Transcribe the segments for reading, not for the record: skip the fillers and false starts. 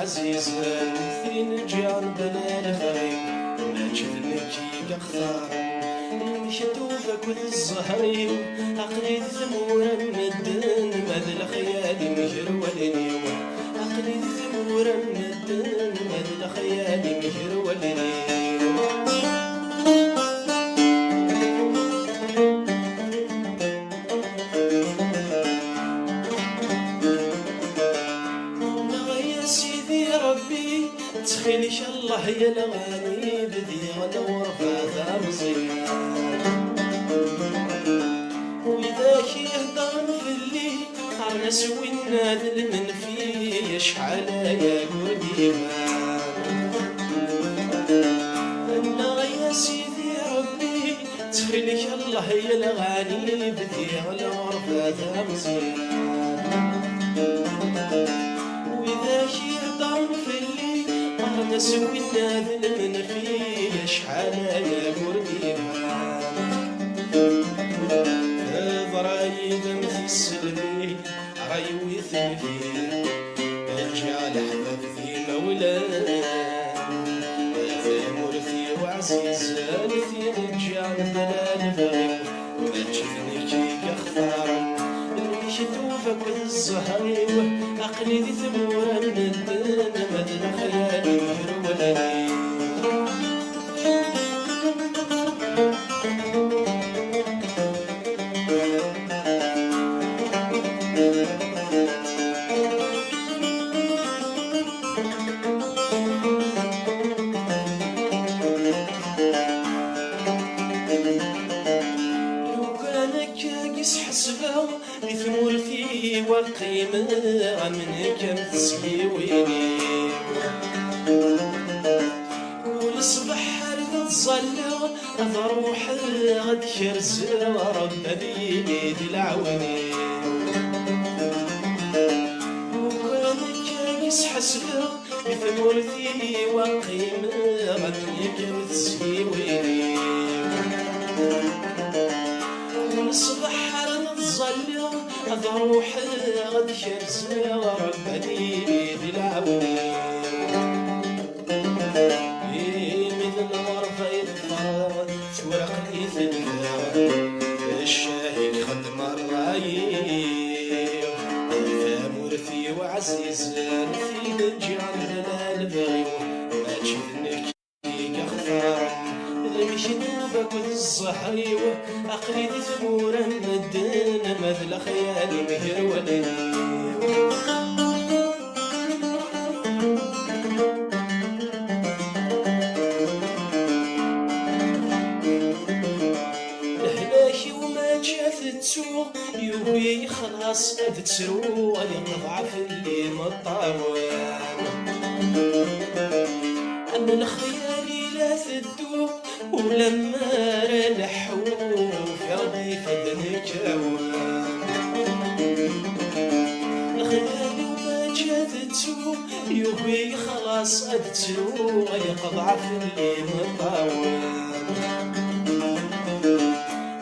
وعزيزا ثين جان بلا الخير ما جفنك يقطار مشتوفك وذ الزهري عقلي ثمورا مدن مذ الخيال مهر والنيو عقلي ثمورا مدن مذ الخيال مهر والنيو تخيلش الله يا الغني بذي غنور فاذا مزيان وإذا يهضر في الليل عرس والنادل من فيه يشعل يا قديمان أنا يا سيدي ربي تخيلش الله يا الغني بذي غنور فاذا مزيان وإذا يهضر في الليل نسوي النادل من فيه شحال يا قربيها ضرايب مثل السلبي رايوي ثمثيل رجال احباب ذي مولاه مرثي وعزيز ثي رجال بلا نبغي ما تشوفني كاختار شتوفك والزهري عقلي ذي ثمورا من الدين مدن خيالي مهر ولدي لو كانك قس حسبه بثمور فيه والقيمة من كم تسيويني كل صبح رد تصلى أضروح غد كرز رب بيدي العوني وكانك قس حسبه بثمور فيه والقيمة من كم تسيويني كل صبح رد تصلى أضروح غد كرز رب بيدي العوني مثل غرفة يدفع تورقني في الفاق الشاهد خدم الرايق فمرثي وعزيز في الجعل بلا البغي ما تشوفنك كاختار مشنوبك والزهري عقلي ثمورا مدن مثل خيالي مهر ولدي يوهي خلاص تسرو يقطع في اللي مطاوان أن الخيال لا ثدو ولما رنحو في رضي فدنك عوان الخيال وما جاتتو يوهي خلاص تسرو يقطع في اللي مطاوان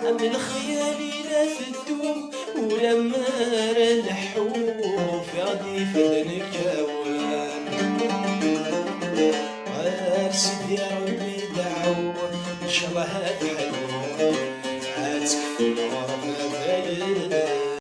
أن الخيال في الدوم ولما رنحو في ردي فدنك أوان أرسل يا ربي دعو إن شاء الله هاد حلو عاتك في الغرب